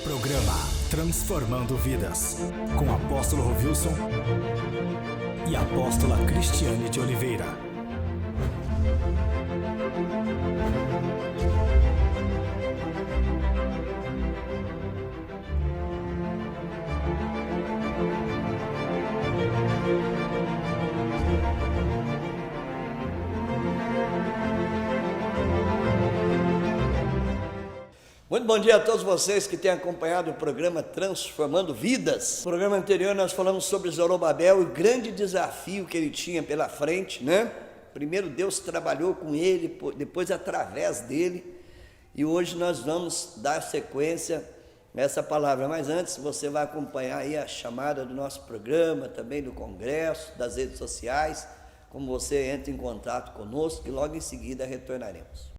Programa Transformando Vidas, com o apóstolo Rovilson e a apóstola Cristiane de Oliveira. Muito bom dia a todos vocês que têm acompanhado o programa Transformando Vidas. No programa anterior nós falamos sobre Zorobabel e o grande desafio que ele tinha pela frente, né? Primeiro Deus trabalhou com ele, depois através dele, e hoje nós vamos dar sequência a essa palavra. Mas antes você vai acompanhar aí a chamada do nosso programa, também do congresso, das redes sociais, como você entra em contato conosco e logo em seguida retornaremos.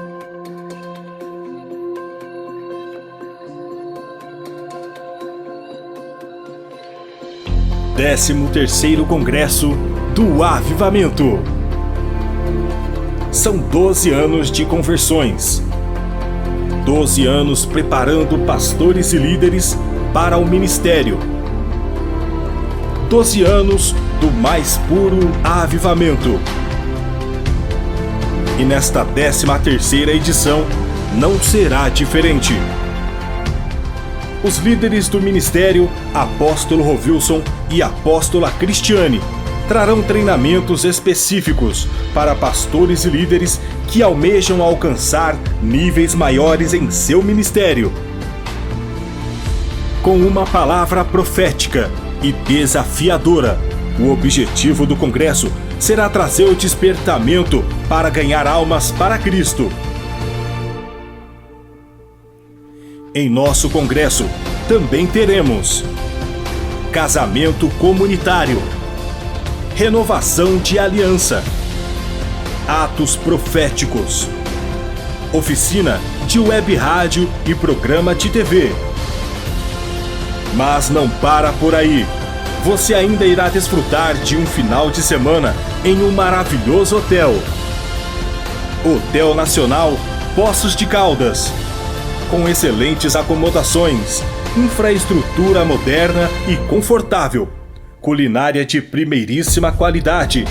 13º Congresso do Avivamento. São 12 anos de conversões. 12 anos preparando pastores e líderes para o ministério. 12 anos do mais puro avivamento. E nesta 13ª edição não será diferente. Os líderes do ministério, apóstolo Rovilson e apóstola Cristiane, trarão treinamentos específicos para pastores e líderes que almejam alcançar níveis maiores em seu ministério. Com uma palavra profética e desafiadora, o objetivo do congresso será trazer o despertamento para ganhar almas para Cristo. Em nosso congresso também teremos casamento comunitário, renovação de aliança, atos proféticos, oficina de web rádio e programa de TV. Mas não para por aí. Você ainda irá desfrutar de um final de semana em um maravilhoso hotel. Hotel Nacional Poços de Caldas, com excelentes acomodações, infraestrutura moderna e confortável, culinária de primeiríssima qualidade.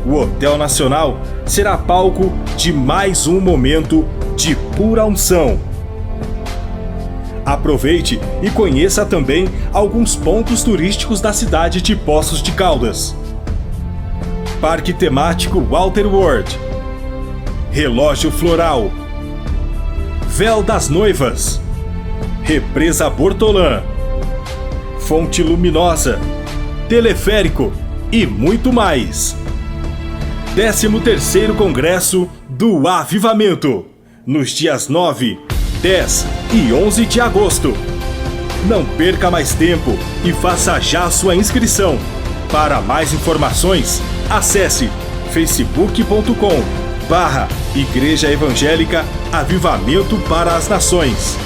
O Hotel Nacional será palco de mais um momento de pura unção. Aproveite e conheça também alguns pontos turísticos da cidade de Poços de Caldas. Parque temático Walter World, Relógio Floral, Véu das Noivas, Represa Bortolã, Fonte Luminosa, Teleférico e muito mais. 13º Congresso do Avivamento, nos dias 9, 10 e 11 de agosto. Não perca mais tempo e faça já a sua inscrição. Para mais informações, acesse facebook.com/Igreja Evangélica Avivamento para as Nações.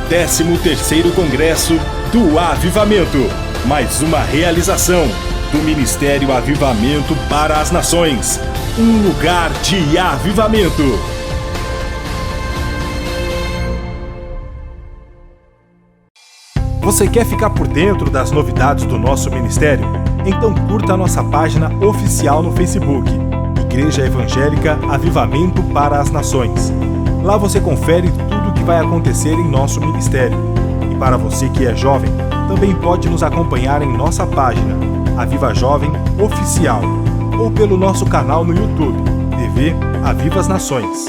13º Congresso do Avivamento, mais uma realização do Ministério Avivamento para as Nações, um lugar de avivamento. Você quer ficar por dentro das novidades do nosso ministério? Então curta a nossa página oficial no Facebook, Igreja Evangélica Avivamento para as Nações. Lá você confere tudo o que vai acontecer em nosso ministério. E para você que é jovem, também pode nos acompanhar em nossa página, Aviva Jovem Oficial, ou pelo nosso canal no YouTube, TV Aviva as Nações.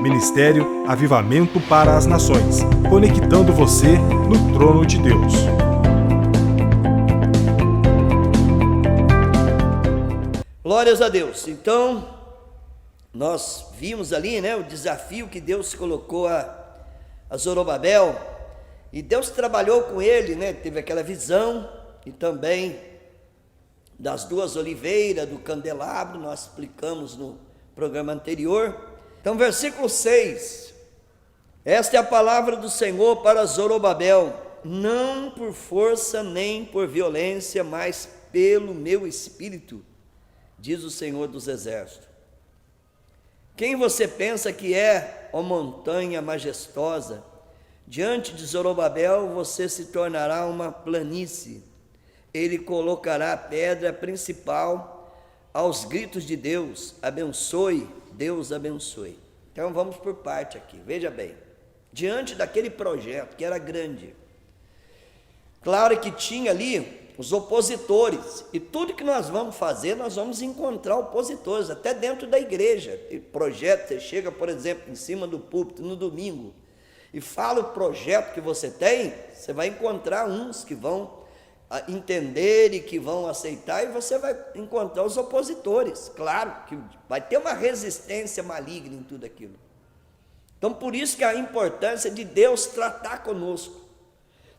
Ministério Avivamento para as Nações, conectando você no trono de Deus. Glórias a Deus. Então, nós vimos ali, né, o desafio que Deus colocou a Zorobabel, e Deus trabalhou com ele, né, teve aquela visão, e também das duas oliveiras, do candelabro, nós explicamos no programa anterior. Então, versículo 6, esta é a palavra do Senhor para Zorobabel, não por força nem por violência, mas pelo meu espírito, diz o Senhor dos Exércitos. Quem você pensa que é ó montanha majestosa, diante de Zorobabel você se tornará uma planície. Ele colocará a pedra principal aos gritos de Deus. Abençoe, Deus abençoe. Então vamos por parte aqui, veja bem. Diante daquele projeto que era grande, claro que tinha ali os opositores, e tudo que nós vamos fazer, nós vamos encontrar opositores, até dentro da igreja. E projeto, você chega, por exemplo, em cima do púlpito no domingo, e fala o projeto que você tem, você vai encontrar uns que vão entender e que vão aceitar, e você vai encontrar os opositores. Claro que vai ter uma resistência maligna em tudo aquilo. Então, por isso que a importância de Deus tratar conosco.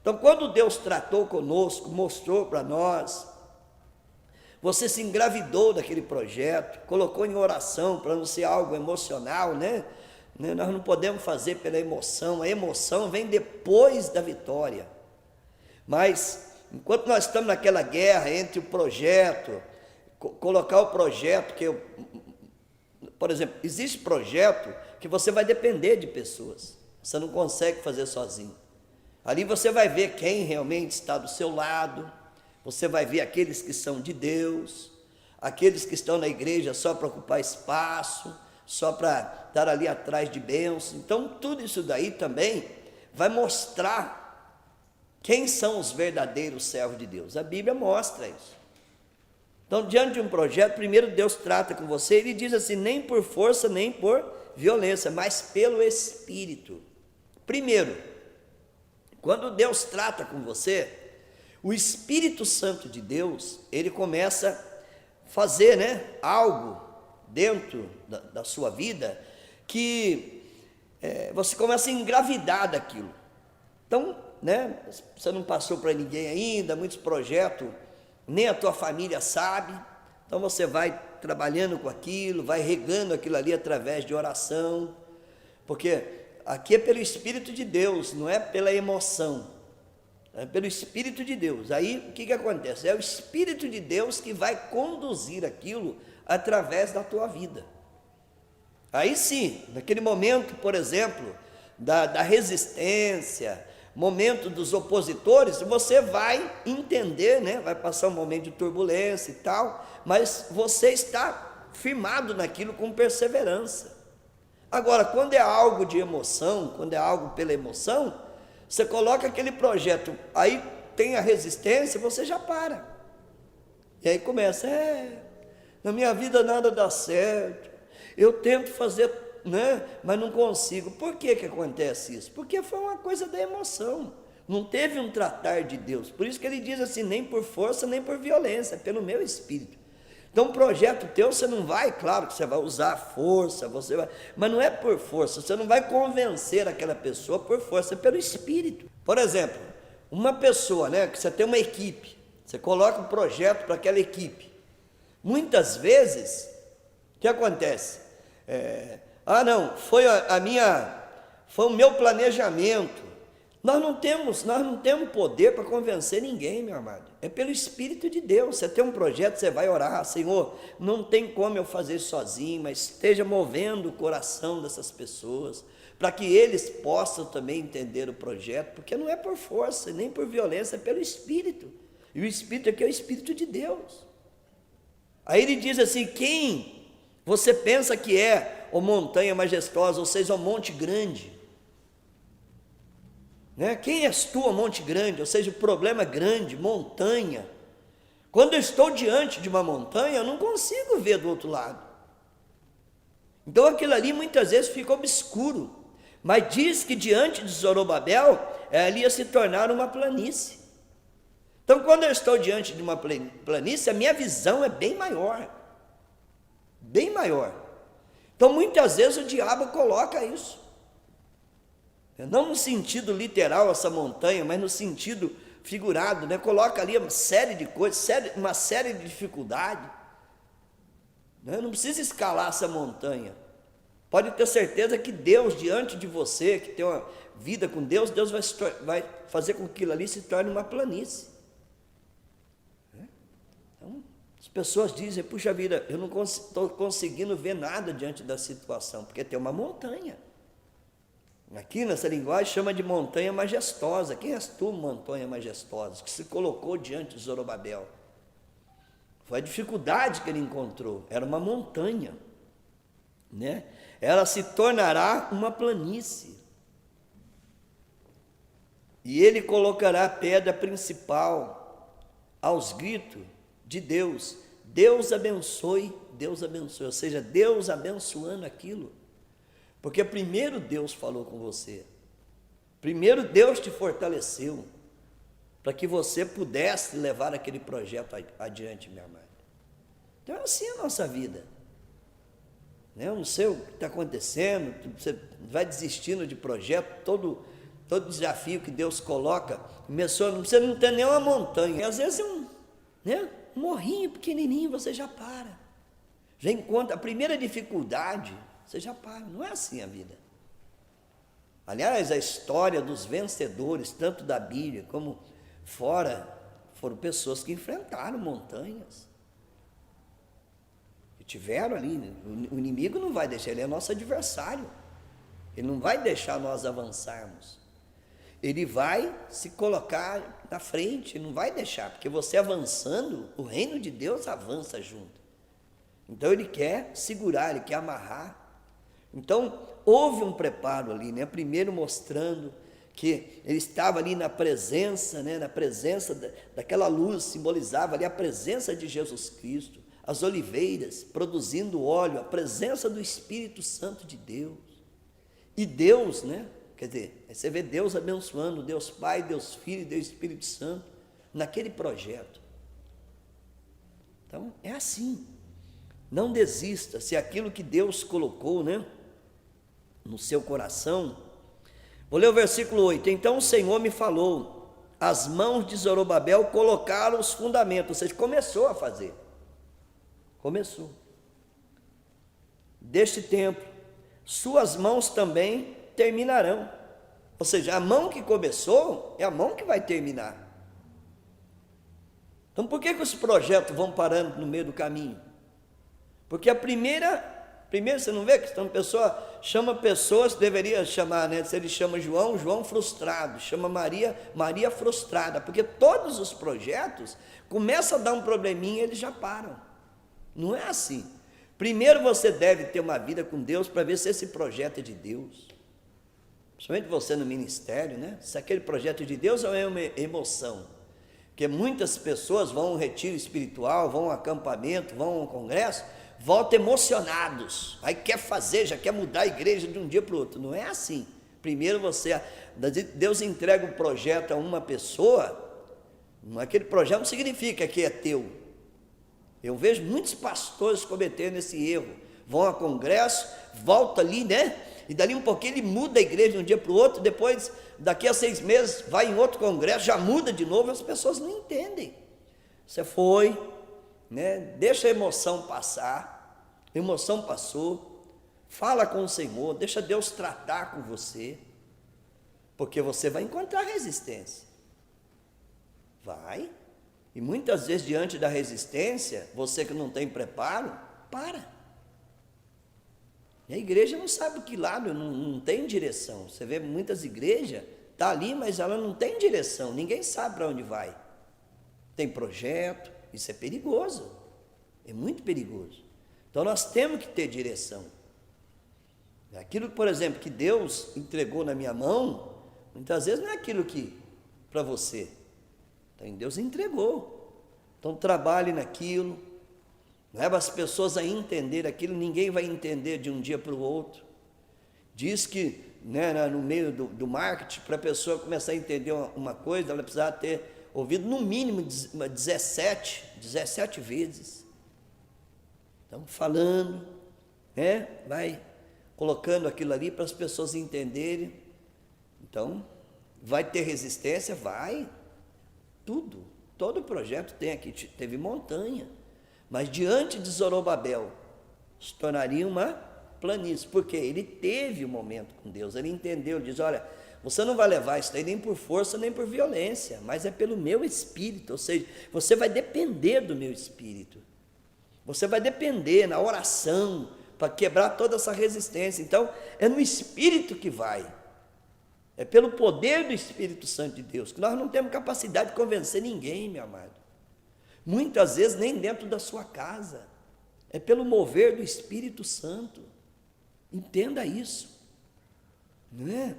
Então, quando Deus tratou conosco, mostrou para nós, você se engravidou daquele projeto, colocou em oração para não ser algo emocional, né? Nós não podemos fazer pela emoção, a emoção vem depois da vitória. Mas, enquanto nós estamos naquela guerra entre o projeto, colocar o projeto, por exemplo, existe projeto que você vai depender de pessoas, você não consegue fazer sozinho. Ali você vai ver quem realmente está do seu lado, você vai ver aqueles que são de Deus, aqueles que estão na igreja só para ocupar espaço, só para estar ali atrás de bênçãos. Então, tudo isso daí também vai mostrar quem são os verdadeiros servos de Deus. A Bíblia mostra isso. Então, diante de um projeto, primeiro Deus trata com você, ele diz assim, nem por força, nem por violência, mas pelo Espírito. Primeiro, quando Deus trata com você, o Espírito Santo de Deus, ele começa a fazer, algo dentro da sua vida, que você começa a engravidar daquilo. Então, você não passou para ninguém ainda, muitos projetos, nem a tua família sabe, então você vai trabalhando com aquilo, vai regando aquilo ali através de oração, porque aqui é pelo Espírito de Deus, não é pela emoção, é pelo Espírito de Deus. Aí o que acontece? É o Espírito de Deus que vai conduzir aquilo através da tua vida. Aí sim, naquele momento, por exemplo, da resistência, momento dos opositores, você vai entender, vai passar um momento de turbulência e tal, mas você está firmado naquilo com perseverança. Agora, quando é algo de emoção, quando é algo pela emoção, você coloca aquele projeto, aí tem a resistência, você já para. E aí começa, na minha vida nada dá certo, eu tento fazer, mas não consigo. Por que acontece isso? Porque foi uma coisa da emoção, não teve um tratar de Deus. Por isso que ele diz assim, nem por força, nem por violência, pelo meu Espírito. Então, um projeto teu, você não vai, claro que você vai usar força, mas não é por força, você não vai convencer aquela pessoa por força, é pelo Espírito. Por exemplo, uma pessoa, que você tem uma equipe, você coloca um projeto para aquela equipe. Muitas vezes, o que acontece? Foi o meu planejamento. Nós não temos poder para convencer ninguém, meu amado. É pelo Espírito de Deus. Você tem um projeto, você vai orar, Senhor, não tem como eu fazer sozinho, mas esteja movendo o coração dessas pessoas, para que eles possam também entender o projeto, porque não é por força, nem por violência, é pelo Espírito. E o Espírito aqui é o Espírito de Deus. Aí ele diz assim, quem você pensa que é, ó montanha majestosa, ou seja, ó monte grande? Quem és tu, ó monte grande? Ou seja, o problema é grande, montanha. Quando eu estou diante de uma montanha, eu não consigo ver do outro lado. Então aquilo ali muitas vezes fica obscuro. Mas diz que diante de Zorobabel, ali ia se tornar uma planície. Então quando eu estou diante de uma planície, a minha visão é bem maior. Bem maior. Então muitas vezes o diabo coloca isso. Não no sentido literal essa montanha, mas no sentido figurado, coloca ali uma série de coisas, uma série de dificuldades. Não precisa escalar essa montanha. Pode ter certeza que Deus, diante de você, que tem uma vida com Deus, Deus vai fazer com que aquilo ali se torne uma planície. Então, as pessoas dizem, puxa vida, eu não estou conseguindo ver nada diante da situação, porque tem uma montanha. Aqui nessa linguagem chama de montanha majestosa. Quem és tu, montanha majestosa, que se colocou diante de Zorobabel? Foi a dificuldade que ele encontrou. Era uma montanha, né? Ela se tornará uma planície. E ele colocará a pedra principal aos gritos de Deus. Deus abençoe, Deus abençoe. Ou seja, Deus abençoando aquilo. Porque primeiro Deus falou com você. Primeiro Deus te fortaleceu para que você pudesse levar aquele projeto adiante, minha amada. Então é assim a nossa vida. Eu não sei o que está acontecendo, você vai desistindo de projeto, todo desafio que Deus coloca, você não tem nenhuma montanha, e às vezes um morrinho pequenininho, você já para. Já encontra a primeira dificuldade, você já para. Não é assim a vida. Aliás, a história dos vencedores, tanto da Bíblia como fora, foram pessoas que enfrentaram montanhas. Que tiveram ali. O inimigo não vai deixar, ele é nosso adversário. Ele não vai deixar nós avançarmos. Ele vai se colocar na frente, não vai deixar, porque você avançando, o reino de Deus avança junto. Então ele quer segurar, ele quer amarrar. Então houve um preparo ali, primeiro mostrando que ele estava ali na presença, na presença daquela luz, simbolizava ali a presença de Jesus Cristo, as oliveiras produzindo óleo, a presença do Espírito Santo de Deus. E Deus, quer dizer, você vê Deus abençoando, Deus Pai, Deus Filho, Deus Espírito Santo, naquele projeto. Então, é assim. Não desista, se aquilo que Deus colocou, no seu coração. Vou ler o versículo 8. Então o Senhor me falou, as mãos de Zorobabel colocaram os fundamentos, ou seja, começou a fazer. Começou. Deste templo, suas mãos também terminarão. Ou seja, a mão que começou é a mão que vai terminar. Então por que os projetos vão parando no meio do caminho? Porque a primeira você não vê que a pessoa chama pessoas, deveria chamar, se ele chama João frustrado, chama Maria frustrada, porque todos os projetos começam a dar um probleminha e eles já param. Não é assim. Primeiro você deve ter uma vida com Deus para ver se esse projeto é de Deus. Principalmente você no ministério, se aquele projeto é de Deus ou é uma emoção. Porque muitas pessoas vão a um retiro espiritual, vão a um acampamento, vão a um congresso, voltam emocionados, aí quer fazer, já quer mudar a igreja de um dia para o outro. Não é assim. Primeiro Deus entrega um projeto a uma pessoa, aquele projeto não significa que é teu. Eu vejo muitos pastores cometendo esse erro, vão a congresso, volta ali, e dali um pouquinho ele muda a igreja de um dia para o outro, depois, daqui a 6 meses, vai em outro congresso, já muda de novo, as pessoas não entendem. Você foi, deixa a emoção passar, a emoção passou, fala com o Senhor, deixa Deus tratar com você, porque você vai encontrar resistência. Vai. E muitas vezes diante da resistência, você que não tem preparo, para. E a igreja não sabe que lado, não tem direção. Você vê muitas igrejas, está ali, mas ela não tem direção, ninguém sabe para onde vai. Tem projeto, isso é perigoso, é muito perigoso. Então nós temos que ter direção. Aquilo, por exemplo, que Deus entregou na minha mão, muitas vezes não é aquilo que para você. Então Deus entregou. Então trabalhe naquilo, leva as pessoas a entender aquilo, ninguém vai entender de um dia para o outro. Diz que no meio do marketing, para a pessoa começar a entender uma coisa, ela precisava ter ouvido no mínimo 17 vezes. Então, falando, vai colocando aquilo ali para as pessoas entenderem. Então, vai ter resistência? Vai. Tudo. Todo projeto tem aqui, teve montanha. Mas diante de Zorobabel, se tornaria uma planície. Porque ele teve um momento com Deus, ele entendeu, ele diz, olha, você não vai levar isso aí nem por força, nem por violência, mas é pelo meu espírito, ou seja, você vai depender do meu espírito. Você vai depender na oração para quebrar toda essa resistência. Então, é no espírito que vai. É pelo poder do Espírito Santo de Deus, que nós não temos capacidade de convencer ninguém, meu amado. Muitas vezes nem dentro da sua casa. É pelo mover do Espírito Santo. Entenda isso. Não é?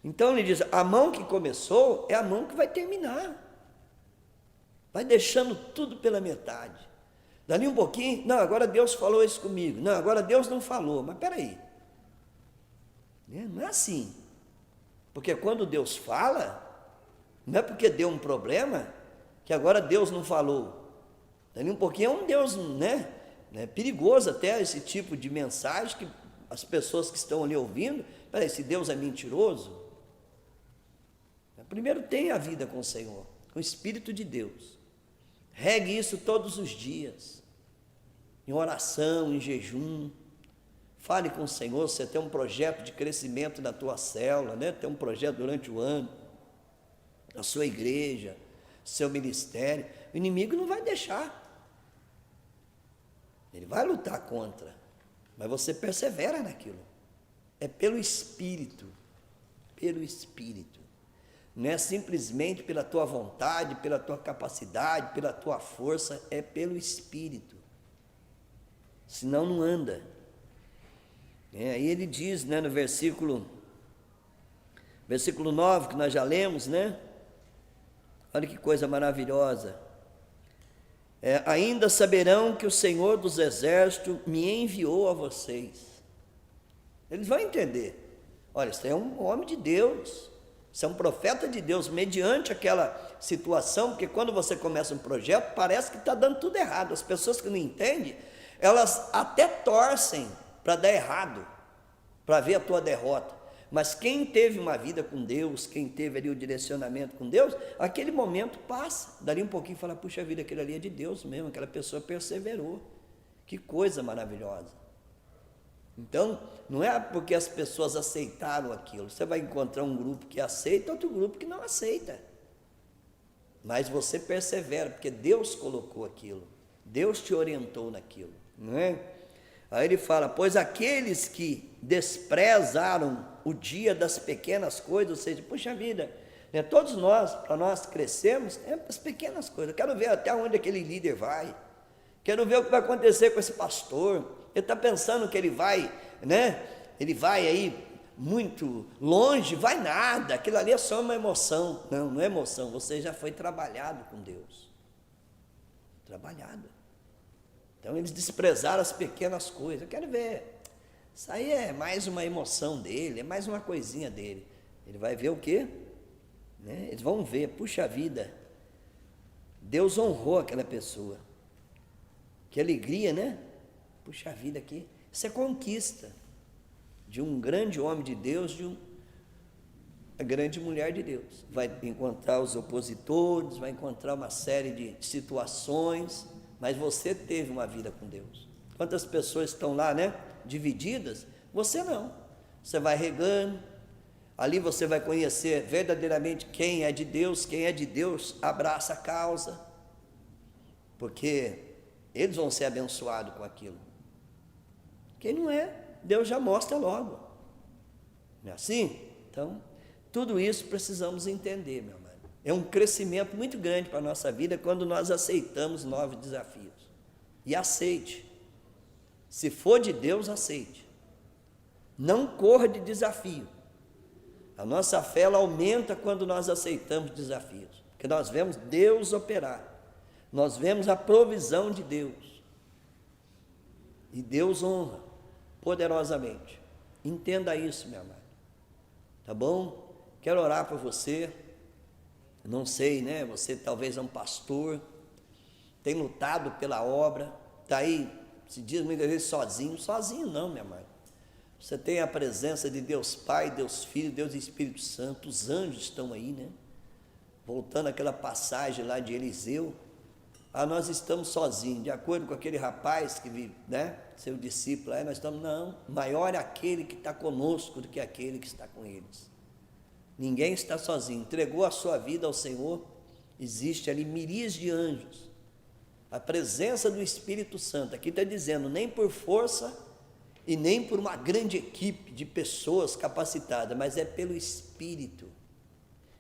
Então ele diz, a mão que começou é a mão que vai terminar. Vai deixando tudo pela metade. Dali um pouquinho, não, agora Deus falou isso comigo. Não, agora Deus não falou. Mas peraí. Não é assim. Porque quando Deus fala, não é porque deu um problema que agora Deus não falou. Dali um pouquinho é um Deus, né? É perigoso até esse tipo de mensagem que as pessoas que estão ali ouvindo, peraí, esse Deus é mentiroso? Primeiro tenha a vida com o Senhor, com o Espírito de Deus. Regue isso todos os dias, em oração, em jejum. Fale com o Senhor, você tem um projeto de crescimento na tua célula, né? Tem um projeto durante o ano, na sua igreja, seu ministério. O inimigo não vai deixar. Ele vai lutar contra, mas você persevera naquilo. É pelo Espírito, pelo Espírito. Não é simplesmente pela tua vontade, pela tua capacidade, pela tua força, é pelo Espírito. Senão não anda. Aí ele diz, né, no versículo 9, que nós já lemos, né? Olha que coisa maravilhosa. Ainda saberão que o Senhor dos Exércitos me enviou a vocês. Eles vão entender. Olha, isso é um homem de Deus. Isso é um profeta de Deus, mediante aquela situação, porque quando você começa um projeto, parece que está dando tudo errado. As pessoas que não entendem, elas até torcem para dar errado, para ver a tua derrota. Mas quem teve uma vida com Deus, quem teve ali o direcionamento com Deus, aquele momento passa. Dali um pouquinho e fala, puxa vida, aquele ali é de Deus mesmo, aquela pessoa perseverou. Que coisa maravilhosa. Então, não é porque as pessoas aceitaram aquilo. Você vai encontrar um grupo que aceita, outro grupo que não aceita. Mas você persevera, porque Deus colocou aquilo. Deus te orientou naquilo, não é? Aí ele fala, pois aqueles que desprezaram o dia das pequenas coisas, ou seja, puxa vida, né, todos nós, para nós crescermos, é as pequenas coisas. Eu quero ver até onde aquele líder vai. Quero ver o que vai acontecer com esse pastor. Ele está pensando que ele vai, né? Ele vai aí muito longe, vai nada. Aquilo ali é só uma emoção. Não, não é emoção. Você já foi trabalhado com Deus. Trabalhado. Então eles desprezaram as pequenas coisas. Eu quero ver. Isso aí é mais uma emoção dele, é mais uma coisinha dele. Ele vai ver o quê? Né? Eles vão ver, puxa vida, Deus honrou aquela pessoa. Que alegria, né? Puxa vida aqui. Isso é conquista de um grande homem de Deus, de uma grande mulher de Deus. Vai encontrar os opositores, vai encontrar uma série de situações, mas você teve uma vida com Deus. Quantas pessoas estão lá, né? Divididas? Você não. Você vai regando, ali você vai conhecer verdadeiramente quem é de Deus abraça a causa, porque eles vão ser abençoados com aquilo. Quem não é, Deus já mostra logo. Não é assim? Então, tudo isso precisamos entender, meu amado. É um crescimento muito grande para a nossa vida quando nós aceitamos novos desafios. E aceite. Se for de Deus, aceite. Não corra de desafio. A nossa fé ela aumenta quando nós aceitamos desafios. Porque nós vemos Deus operar. Nós vemos a provisão de Deus. E Deus honra poderosamente. Entenda isso, meu amado. Tá bom? Quero orar por você. Não sei, né? Você talvez é um pastor, tem lutado pela obra, está aí, se diz muitas vezes sozinho. Sozinho não, meu amado. Você tem a presença de Deus Pai, Deus Filho, Deus Espírito Santo. Os anjos estão aí, né? Voltando àquela passagem lá de Eliseu. Nós estamos sozinhos, de acordo com aquele rapaz que vive, né? Seu discípulo, aí nós estamos, não, maior é aquele que está conosco do que aquele que está com eles. Ninguém está sozinho, entregou a sua vida ao Senhor, existe ali miríades de anjos, a presença do Espírito Santo, aqui está dizendo, nem por força e nem por uma grande equipe de pessoas capacitadas, mas é pelo Espírito.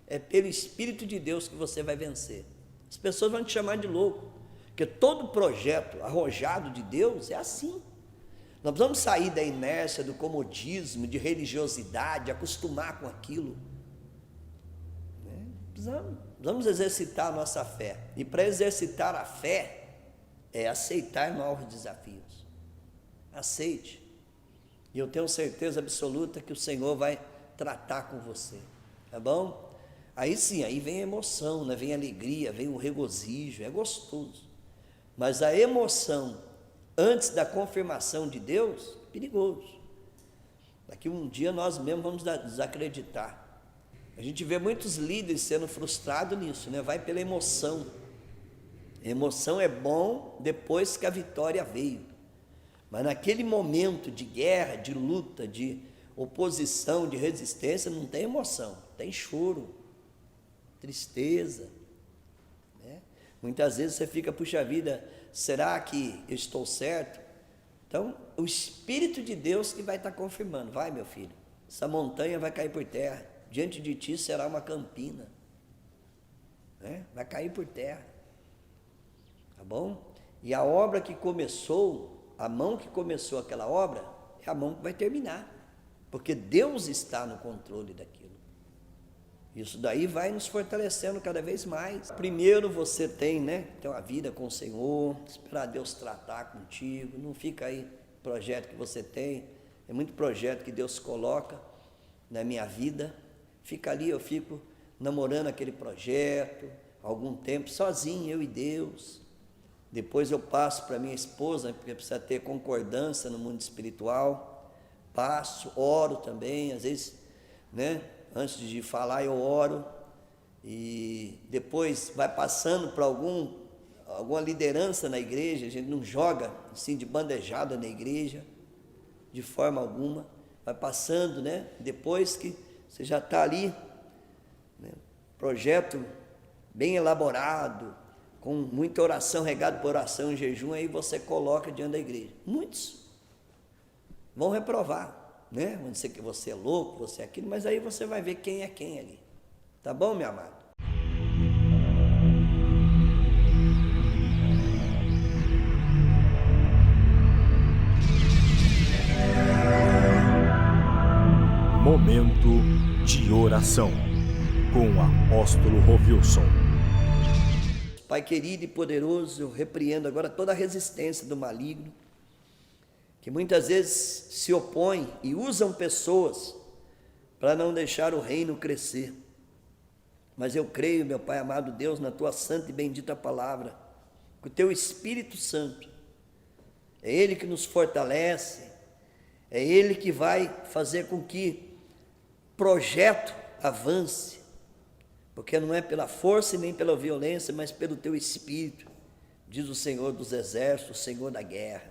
É pelo Espírito de Deus que você vai vencer. As pessoas vão te chamar de louco, porque todo projeto arrojado de Deus é assim. Nós precisamos sair da inércia, do comodismo, de acostumar com aquilo. Precisamos exercitar a nossa fé. E para exercitar a fé, é aceitar novos desafios. Aceite. E eu tenho certeza absoluta que o Senhor vai tratar com você. Tá bom? Aí sim, aí vem a emoção, né? Vem a alegria, vem o regozijo, é gostoso. Mas a emoção antes da confirmação de Deus, é perigoso. Daqui um dia nós mesmos vamos desacreditar. A gente vê muitos líderes sendo frustrados nisso, né? Vai pela emoção. A emoção é bom depois que a vitória veio. Mas naquele momento de guerra, de luta, de oposição, de resistência, não tem emoção, tem choro, tristeza. Né? Muitas vezes você fica, puxa vida, será que eu estou certo? Então, o Espírito de Deus que vai estar confirmando. Vai, meu filho, essa montanha vai cair por terra. Diante de ti será uma campina. Né? Vai cair por terra. Tá bom? E a obra que começou, a mão que começou aquela obra, é a mão que vai terminar. Porque Deus está no controle daquilo. Isso daí vai nos fortalecendo cada vez mais. Primeiro você tem, né, ter uma vida com o Senhor, esperar Deus tratar contigo, não fica aí projeto que você tem, é muito projeto que Deus coloca na minha vida, fica ali, eu fico namorando aquele projeto, algum tempo, sozinho, eu e Deus, depois eu passo para minha esposa, porque precisa ter concordância no mundo espiritual, passo, oro também, às vezes, né, antes de falar eu oro, e depois vai passando para alguma liderança na igreja, a gente não joga assim de bandejada na igreja, de forma alguma, vai passando, né? Depois que você já está ali, né? Projeto bem elaborado, com muita oração, regado por oração em jejum, aí você coloca diante da igreja. Muitos vão reprovar, né? Vão dizer que você é louco, você é aquilo, mas aí você vai ver quem é quem ali. Tá bom, meu amado? Momento de oração com o apóstolo Rovilson. Pai querido e poderoso, eu repreendo agora toda a resistência do maligno, que muitas vezes se opõem e usam pessoas para não deixar o reino crescer. Mas eu creio, meu Pai amado Deus, na Tua santa e bendita palavra, que o Teu Espírito Santo, é Ele que nos fortalece, é Ele que vai fazer com que o projeto avance, porque não é pela força e nem pela violência, mas pelo Teu Espírito, diz o Senhor dos Exércitos, o Senhor da guerra.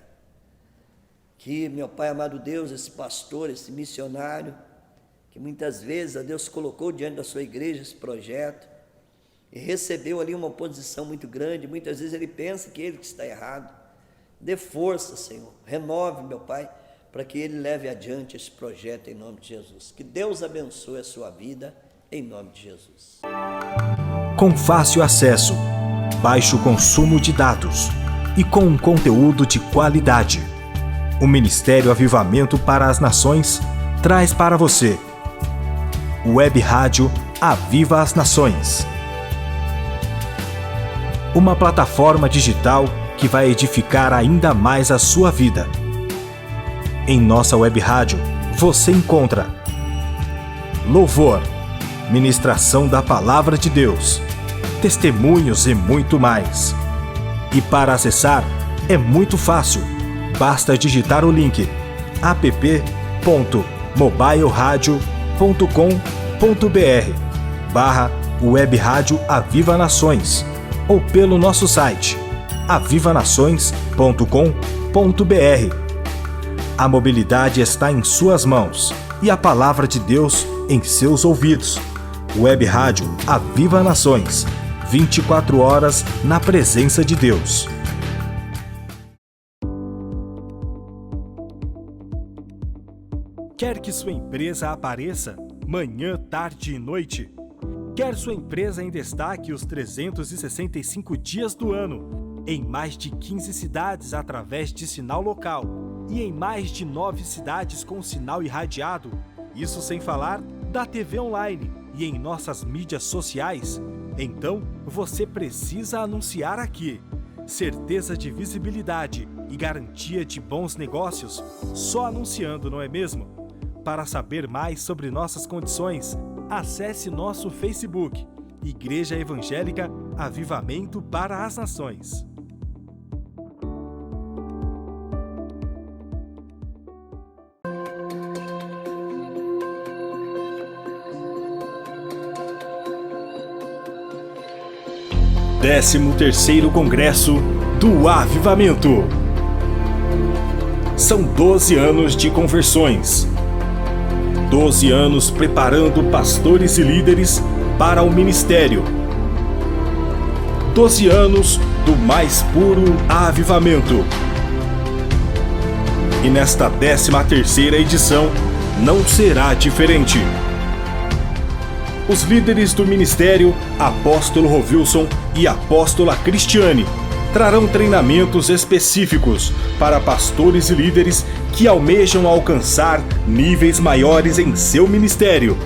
Que, meu Pai amado Deus, esse pastor, esse missionário, que muitas vezes a Deus colocou diante da sua igreja esse projeto, e recebeu ali uma oposição muito grande, muitas vezes ele pensa que ele que está errado. Dê força, Senhor, renove, meu Pai, para que ele leve adiante esse projeto em nome de Jesus. Que Deus abençoe a sua vida, em nome de Jesus. Com fácil acesso, baixo consumo de dados e com um conteúdo de qualidade, o Ministério Avivamento para as Nações traz para você Web Rádio Aviva as Nações. Uma plataforma digital que vai edificar ainda mais a sua vida. Em nossa Web Rádio, você encontra louvor, ministração da Palavra de Deus, testemunhos e muito mais. E para acessar, é muito fácil. Basta digitar o link app.mobileradio.com.br/Web Rádio Aviva Nações ou pelo nosso site avivanações.com.br. A mobilidade está em suas mãos e a palavra de Deus em seus ouvidos. Web Rádio Aviva Nações, 24 horas na presença de Deus. Quer que sua empresa apareça manhã, tarde e noite? Quer sua empresa em destaque os 365 dias do ano, em mais de 15 cidades através de sinal local e em mais de 9 cidades com sinal irradiado? Isso sem falar da TV online e em nossas mídias sociais? Então, você precisa anunciar aqui. Certeza de visibilidade e garantia de bons negócios só anunciando, não é mesmo? Para saber mais sobre nossas condições, acesse nosso Facebook, Igreja Evangélica Avivamento para as Nações. Décimo terceiro Congresso do Avivamento. São 12 anos de conversões. 12 anos preparando pastores e líderes para o ministério. 12 anos do mais puro avivamento. E nesta 13ª edição não será diferente. Os líderes do ministério, Apóstolo Rovilson e Apóstola Cristiane, trarão treinamentos específicos para pastores e líderes que almejam alcançar níveis maiores em seu ministério.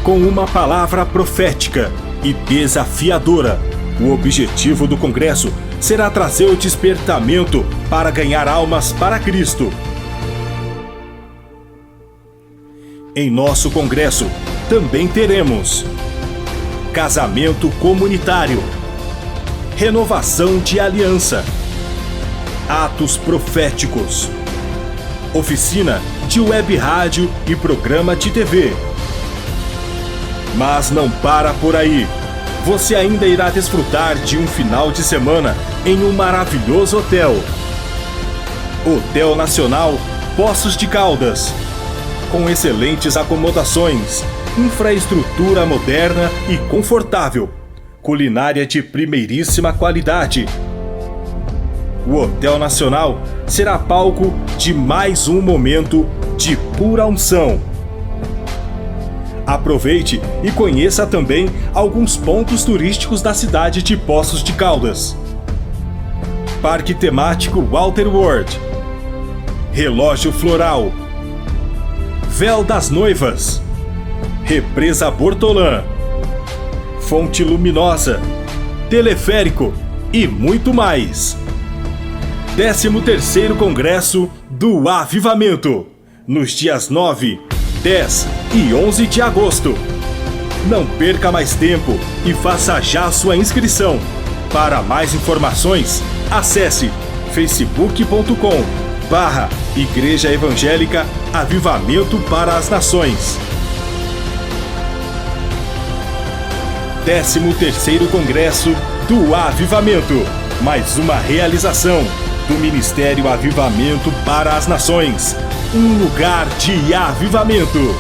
Com uma palavra profética e desafiadora, o objetivo do congresso será trazer o despertamento para ganhar almas para Cristo. Em nosso congresso também teremos casamento comunitário, renovação de aliança, atos proféticos, oficina de web rádio e programa de TV. Mas não para por aí. Você ainda irá desfrutar de um final de semana em um maravilhoso hotel. Hotel Nacional Poços de Caldas. Com excelentes acomodações, infraestrutura moderna e confortável, culinária de primeiríssima qualidade. O Hotel Nacional será palco de mais um momento de pura unção. Aproveite e conheça também alguns pontos turísticos da cidade de Poços de Caldas. Parque temático Walter World, Relógio Floral, Véu das Noivas, Represa Bortolã, Fonte Luminosa, Teleférico e muito mais. 13º Congresso do Avivamento, nos dias 9, 10 e 11 de agosto. Não perca mais tempo e faça já sua inscrição. Para mais informações, acesse facebook.com/Igreja Evangélica Avivamento para as Nações. 13º Congresso do Avivamento, mais uma realização do Ministério Avivamento para as Nações, um lugar de avivamento.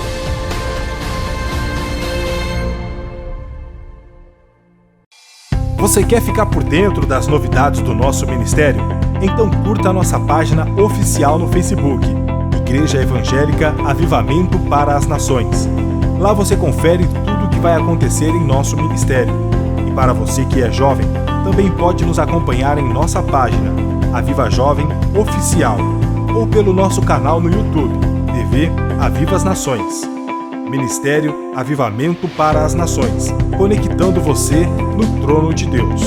Você quer ficar por dentro das novidades do nosso ministério? Então curta a nossa página oficial no Facebook, Igreja Evangélica Avivamento para as Nações. Lá você confere tudo o que vai acontecer em nosso ministério. E para você que é jovem, também pode nos acompanhar em nossa página, Aviva Jovem Oficial, ou pelo nosso canal no YouTube, TV Aviva as Nações. Ministério Avivamento para as Nações, conectando você no trono de Deus.